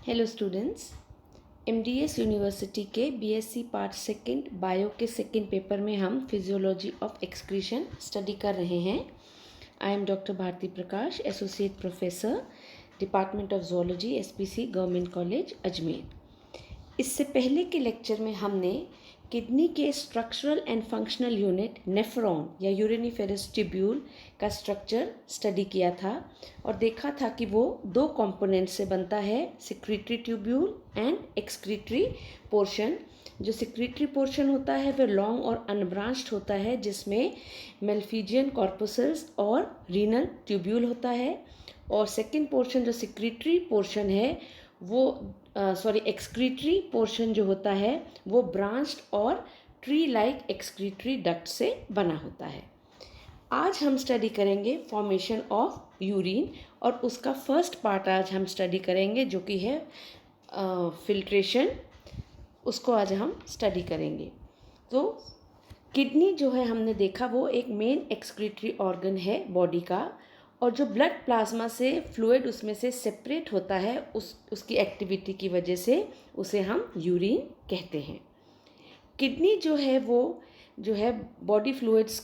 Hello students, MDS university के BSc part second bio के second paper में हम फिजियोलॉजी ऑफ एक्सक्रीशन स्टडी कर रहे हैं। I am doctor Bharti Prakash, associate professor, department of zoology, SPC, government college Ajmer. इससे पहले के लेक्चर में हमने किडनी के structural and functional unit nephron या यूरिनिफेरस ट्यूब्यूल का स्ट्रक्चर स्टडी किया था और देखा था कि वो दो कंपोनेंट से बनता है, secretory tubule and excretory portion. जो सिक्रीटरी पोर्शन होता है वह लॉन्ग और अनब्रांच्ड होता है, जिसमें मेल्फिजियन कॉर्पसल्स और रीनल ट्यूब्यूल होता है। और सेकेंड पोर्शन जो सिक्रीटरी पोर्शन है वो एक्सक्रीटरी पोर्शन जो होता है वो ब्रांच्ड और ट्री लाइक एक्सक्रीटरी डक्ट से बना होता है। आज हम स्टडी करेंगे फॉर्मेशन ऑफ यूरिन और उसका फर्स्ट पार्ट आज हम स्टडी करेंगे जो कि है फिल्ट्रेशन। उसको आज हम स्टडी करेंगे। तो किडनी जो है हमने देखा वो एक मेन एक्सक्रीटरी ऑर्गन है बॉडी का, और जो ब्लड प्लाज्मा से फ्लूइड उसमें से सेपरेट होता है उसकी एक्टिविटी की वजह से उसे हम यूरिन कहते हैं। किडनी जो है वो जो है बॉडी फ्लूइड्स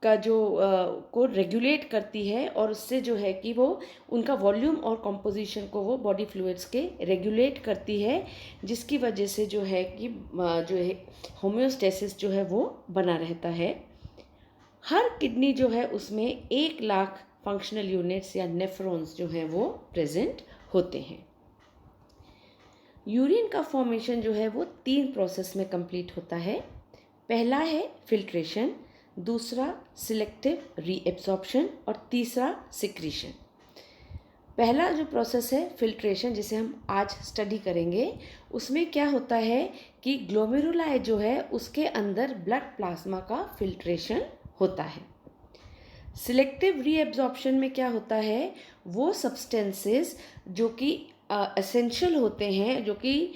का को रेगुलेट करती है, और उससे जो है कि वो उनका वॉल्यूम और कॉम्पोजिशन को वो बॉडी फ्लूइड्स के रेगुलेट करती है, जिसकी वजह से जो है कि जो है होम्योस्टेसिस जो है वो बना रहता है। हर किडनी जो है उसमें 1,00,000 फंक्शनल यूनिट्स या नेफ्रॉन्स जो हैं वो प्रेजेंट होते हैं। यूरिन का फॉर्मेशन जो है वो 3 प्रोसेस में कंप्लीट होता है। पहला है फिल्ट्रेशन, दूसरा सिलेक्टिव रीएब्सॉर्प्शन और तीसरा सिक्रीशन। पहला जो प्रोसेस है फिल्ट्रेशन, जिसे हम आज स्टडी करेंगे, उसमें क्या होता है कि ग्लोमेरुलाई जो है उसके अंदर ब्लड प्लाज्मा का फिल्ट्रेशन होता है। सिलेक्टिव रीएब्सॉर्प्शन में क्या होता है, वो सब्सटेंसेस जो कि एसेंशियल होते हैं, जो कि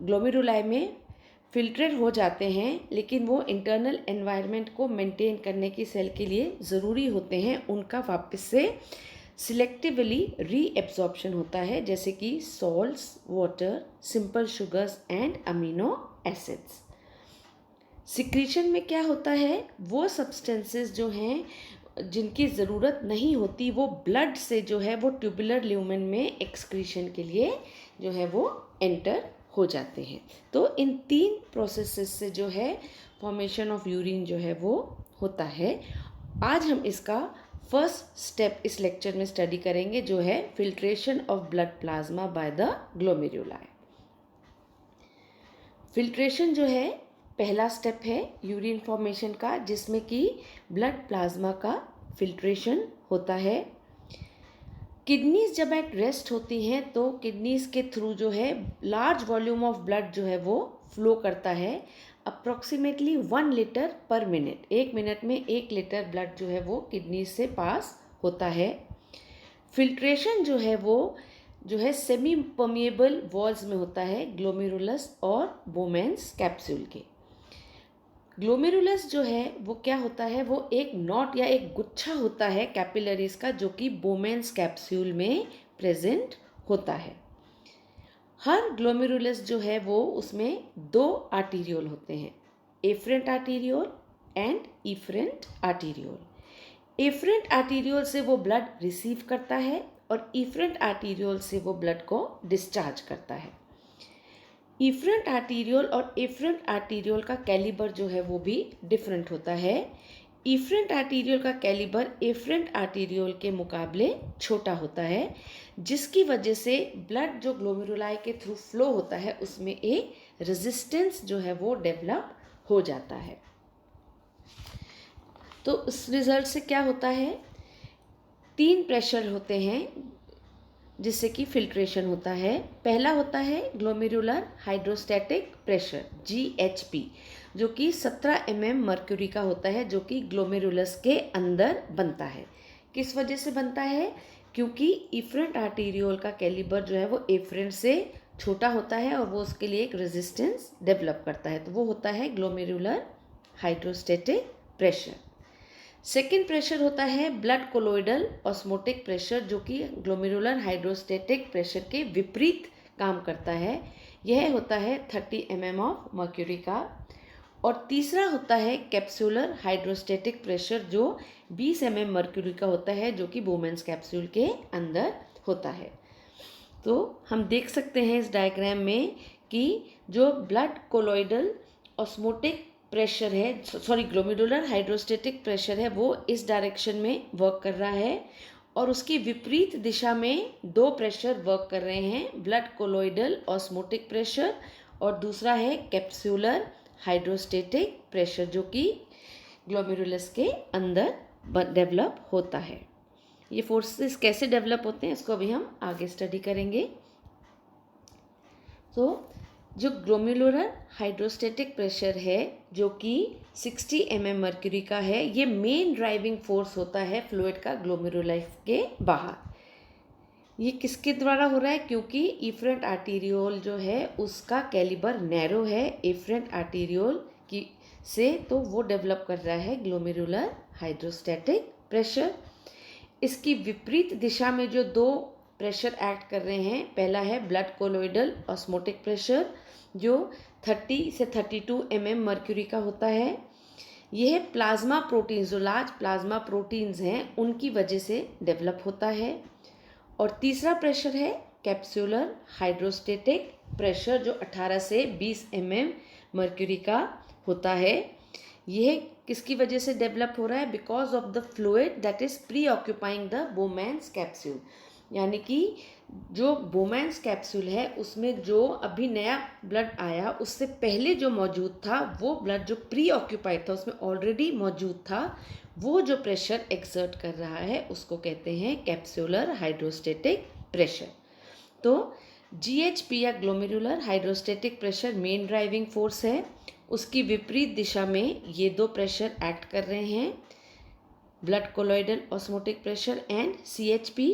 ग्लोमेरुलाई में फिल्ट्रेट हो जाते हैं, लेकिन वो इंटरनल एनवायरनमेंट को मेंटेन करने की सेल के लिए ज़रूरी होते हैं, उनका वापस से सिलेक्टिवली रीएब्सॉर्प्शन होता है, जैसे कि salts, water, simple sugars and amino acids. Secretion में क्या होता है, वो सब्सटेंसेस जो हैं जिनकी ज़रूरत नहीं होती वो ब्लड से जो है वो ट्यूबुलर ल्यूमेन में एक्सक्रीशन के लिए जो है वो एंटर हो जाते हैं। तो इन 3 प्रोसेसेस से जो है फॉर्मेशन ऑफ यूरिन जो है वो होता है। आज हम इसका फर्स्ट स्टेप इस लेक्चर में स्टडी करेंगे, जो है filtration of blood plasma by the glomeruli. Filtration जो है पहला स्टेप है यूरिन फॉर्मेशन का, जिसमें कि ब्लड प्लाज्मा का फिल्ट्रेशन होता है। किडनीज जब एट रेस्ट होती हैं तो किडनीज के थ्रू जो है लार्ज वॉल्यूम ऑफ ब्लड जो है वो फ्लो करता है, अप्रॉक्सीमेटली 1 लीटर पर मिनट। 1 मिनट में 1 लीटर ब्लड जो है वो किडनी से पास होता है। फिल्ट्रेशन जो है वो जो है सेमी परमिएबल वॉल्स में होता है, ग्लोमेरुलस और बोमेन्स कैप्सूल के। ग्लोमेरुलस जो है वो क्या होता है, वो एक नॉट या एक गुच्छा होता है कैपिलरीज का, जो कि बोमेन्स कैप्सूल में प्रेजेंट होता है। हर ग्लोमेरुलस जो है वो उसमें 2 आर्टीरियोल होते हैं, afferent arteriole and efferent arteriole. Afferent arteriole से वो ब्लड रिसीव करता है और इफरेंट आर्टीरियोल से वो ब्लड को डिस्चार्ज करता है। इफरेंट आर्टीरियोल और एफरेंट आर्टीरियोल का कैलिबर जो है वो भी डिफरेंट होता है। इफरेंट आर्टीरियोल का कैलिबर एफरेंट आर्टीरियोल के मुकाबले छोटा होता है, जिसकी वजह से ब्लड जो ग्लोमेरुलाई के थ्रू फ्लो होता है उसमें एक रेजिस्टेंस जो है वो डेवलप हो जाता है। तो इस रिजल्ट से क्या होता है, 3 प्रेशर होते हैं जिससे कि फिल्ट्रेशन होता है। पहला होता है ग्लोमेरुलर हाइड्रोस्टैटिक प्रेशर GHP, जो कि 17 mm मर्क्यूरी का होता है, जो कि ग्लोमेरुलस के अंदर बनता है। किस वजह से बनता है, क्योंकि इफरेंट आर्टीरियोल का कैलिबर जो है वो एफरेंट से छोटा होता है और वो उसके लिए एक रेजिस्टेंस डेवलप करता है, तो वो होता है glomerular hydrostatic pressure. Second pressure होता है ब्लड कोलोइडल ऑस्मोटिक प्रेशर, जो कि ग्लोमेरुलर हाइड्रोस्टेटिक प्रेशर के विपरीत काम करता है। यह होता है 30 mm ऑफ मर्क्यूरी का। और तीसरा होता है कैप्सूलर हाइड्रोस्टेटिक प्रेशर, जो 20 mm मर्क्यूरी का होता है, जो कि बोमेंस कैप्सूल के अंदर होता है। तो हम देख सकते हैं इस डायग्राम में कि जो ब्लड कोलोइडल ऑस्मोटिक प्रेशर है, सॉरी ग्लोमेरुलर हाइड्रोस्टेटिक प्रेशर है, वो इस डायरेक्शन में वर्क कर रहा है और उसकी विपरीत दिशा में दो प्रेशर वर्क कर रहे हैं, ब्लड कोलोइडल ऑस्मोटिक प्रेशर और दूसरा है कैप्सूलर हाइड्रोस्टेटिक प्रेशर, जो कि ग्लोमेरुलस के अंदर डेवलप होता है। ये फोर्सेस कैसे डेवलप होते हैं इसको अभी हम आगे स्टडी करेंगे। तो जो ग्लोमेरुलर हाइड्रोस्टेटिक प्रेशर है, जो कि 60 mm मर्क्यूरी का है, ये मेन ड्राइविंग फोर्स होता है फ्लूइड का ग्लोमेरुलस के बाहर। ये किसके द्वारा हो रहा है? क्योंकि इफरेंट आर्टीरियोल जो है उसका कैलिबर नैरो है एफरेंट आर्टीरियोल की से, तो वो डेवलप कर रहा है ग्लोमेरुलर हाइड्रोस्टेटिक प्रेशर। इसकी विपरीत दिशा में जो दो प्रेशर एक्ट कर रहे हैं, पहला है ब्लड कोलोइडल ऑस्मोटिक प्रेशर, जो 30 से 32 mm मर्क्यूरी का होता है। यह प्लाज्मा प्रोटीन्स, जो लार्ज प्लाज्मा प्रोटीन्स हैं, उनकी वजह से डेवलप होता है। और तीसरा प्रेशर है कैप्सूलर हाइड्रोस्टेटिक प्रेशर, जो 18 से 20 mm मर्क्यूरी का होता है। यह किसकी वजह से डेवलप हो रहा है? Because of the fluid that is pre occupying the बोमेंस capsule, यानी कि जो बोमेंस कैप्सूल है उसमें जो अभी नया ब्लड आया, उससे पहले जो मौजूद था वो ब्लड जो प्री ऑक्यूपाइड था, उसमें ऑलरेडी मौजूद था, वो जो प्रेशर एक्सर्ट कर रहा है उसको कहते हैं कैप्सूलर हाइड्रोस्टेटिक प्रेशर। तो GHP या glomerular hydrostatic pressure main driving force है। उसकी विपरीत दिशा में ये दो प्रेशर एक्ट कर रहे हैं, blood colloidal osmotic pressure and CHP।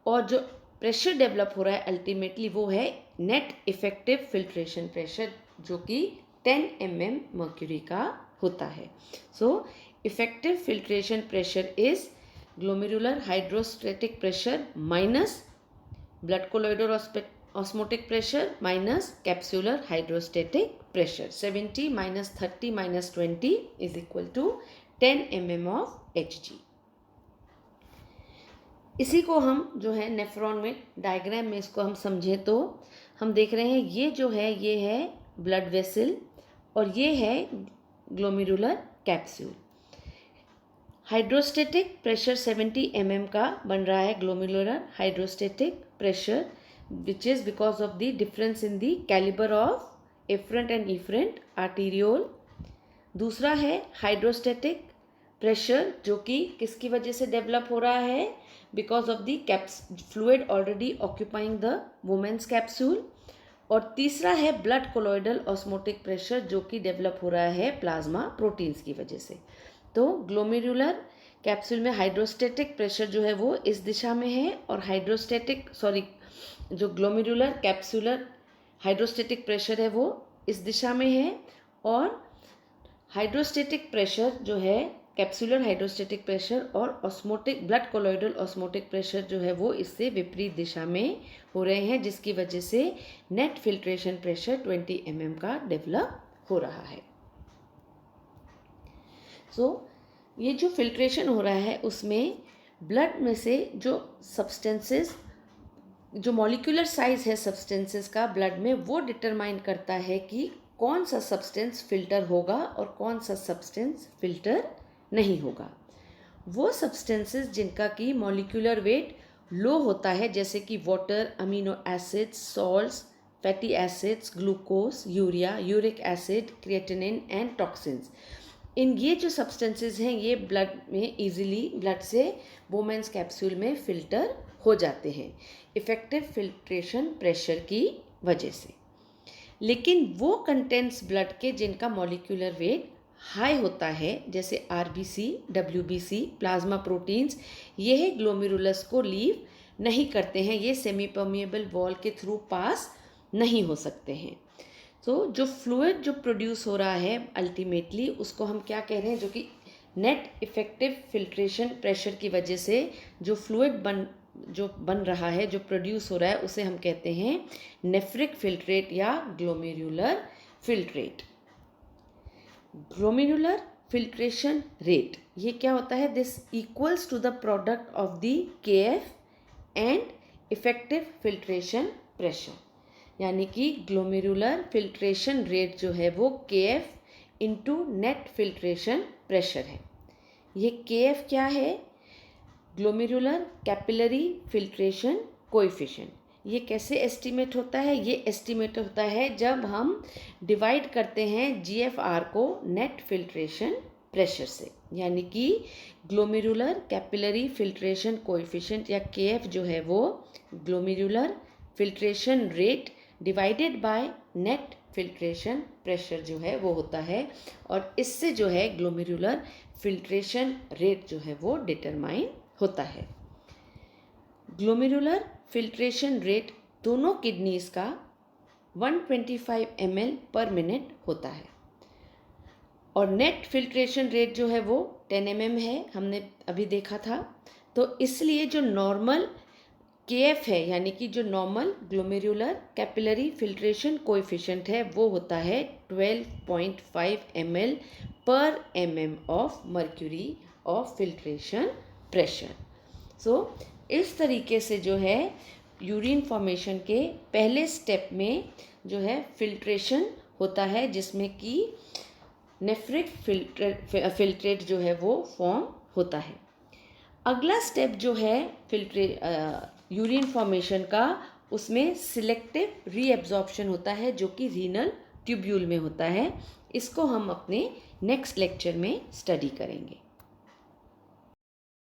और जो प्रेशर डेवलप हो रहा है अल्टीमेटली वो है नेट इफेक्टिव फिल्ट्रेशन प्रेशर, जो कि 10 mm मर्क्यूरी का होता है। So effective filtration pressure is glomerular hydrostatic pressure minus blood colloidal osmotic pressure minus capsular hydrostatic pressure. 70 - 30 - 20 is equal to 10 mm of Hg। इसी को हम जो है नेफ्रॉन में डायग्राम में इसको हम समझें तो हम देख रहे हैं, ये जो है ये है ब्लड वेसल और ये है glomerular capsule. Hydrostatic pressure 70 mm का बन रहा है glomerular hydrostatic pressure, which is because of the difference in the calibre of afferent and efferent arteriole. दूसरा है हाइड्रोस्टेटिक प्रेशर, जो कि किसकी वजह से डेवलप हो रहा है? Because of the fluid already occupying the Bowman's capsule. और तीसरा है ब्लड कोलोइडल ऑस्मोटिक प्रेशर, जो कि डेवलप हो रहा है प्लाज्मा प्रोटीन्स की वजह से। तो ग्लोमेरुलर कैप्सूल में हाइड्रोस्टेटिक प्रेशर जो है वो इस दिशा में है और जो ग्लोमेरुलर कैप्सूलर हाइड्रोस्टेटिक प्रेशर है वो इस दिशा में है, और हाइड्रोस्टेटिक प्रेशर जो है कैप्सूलर हाइड्रोस्टेटिक प्रेशर और osmotic blood colloidal osmotic pressure जो है वो इससे विपरीत दिशा में हो रहे हैं, जिसकी वजह से नेट फिल्ट्रेशन प्रेशर 20 mm का डेवलप हो रहा है। ये जो फिल्ट्रेशन हो रहा है उसमें ब्लड में से जो सब्सटेंसेस, जो मॉलिक्यूलर साइज है सब्सटेंसेस का ब्लड में, वो डिटरमाइन करता है कि कौन सा सब्सटेंस फिल्टर होगा और कौन सा सब्सटेंस फिल्टर नहीं होगा। वो सब्सटेंसेस जिनका कि मॉलिक्यूलर वेट लो होता है, जैसे कि water, amino acids, salts, fatty acids, glucose, urea, uric acid, creatinine and toxins, ये जो सब्सटेंसेस हैं ये ब्लड में इजीली ब्लड से वुमेन्स कैप्सूल में फिल्टर हो जाते हैं इफ़ेक्टिव फिल्ट्रेशन प्रेशर की वजह से। लेकिन वो कंटेंट्स ब्लड के जिनका मॉलिक्यूलर वेट हाई होता है, जैसे RBC, WBC, प्लाज्मा प्रोटीन्स, यह ग्लोमेरुलस को लीव नहीं करते हैं, ये सेमी परमिएबल वॉल के थ्रू पास नहीं हो सकते हैं। तो जो फ्लूइड जो प्रोड्यूस हो रहा है अल्टीमेटली उसको हम क्या कह रहे हैं, जो कि नेट इफेक्टिव फिल्ट्रेशन प्रेशर की वजह से जो फ्लूइड बन रहा है, जो प्रोड्यूस हो रहा है, उसे हम कहते हैं नेफ्रिक फिल्ट्रेट या glomerular filtrate. Glomerular filtration rate ये क्या होता है? This equals to the product of the KF and effective filtration pressure, यानी कि ग्लोमेरुलर फिल्ट्रेशन रेट जो है वो KF into net filtration pressure है। ये KF क्या है? Glomerular capillary filtration coefficient. ये कैसे एस्टीमेट होता है? ये एस्टीमेट होता है जब हम डिवाइड करते हैं GFR को नेट फिल्ट्रेशन प्रेशर से, यानी कि ग्लोमेरुलर कैपिलरी फिल्ट्रेशन कोएफिशिएंट या KF जो है वो glomerular filtration rate divided by net filtration pressure जो है वो होता है, और इससे जो है ग्लोमेरुलर फिल्ट्रेशन रेट जो है वो डिटरमाइन होता है। ग्लोमेरुलर फिल्ट्रेशन रेट दोनों किडनीज का 125 ml पर मिनट होता है, और नेट फिल्ट्रेशन रेट जो है वो 10 mm है, हमने अभी देखा था। तो इसलिए जो नॉर्मल KF है, यानी कि जो normal glomerular capillary filtration coefficient है, वो होता है 12.5 ml पर mm of mercury of filtration pressure. So इस तरीके से जो है यूरिन फॉर्मेशन के पहले स्टेप में जो है फिल्ट्रेशन होता है, जिसमें कि नेफ्रिक फिल्ट्रेट जो है वो फॉर्म होता है। अगला स्टेप जो है यूरिन फॉर्मेशन का, उसमें सिलेक्टिव रीएब्जॉर्प्शन होता है जो कि रीनल ट्यूब्यूल में होता है। इसको हम अपने नेक्स्ट लेक्चर में स्टडी करेंगे।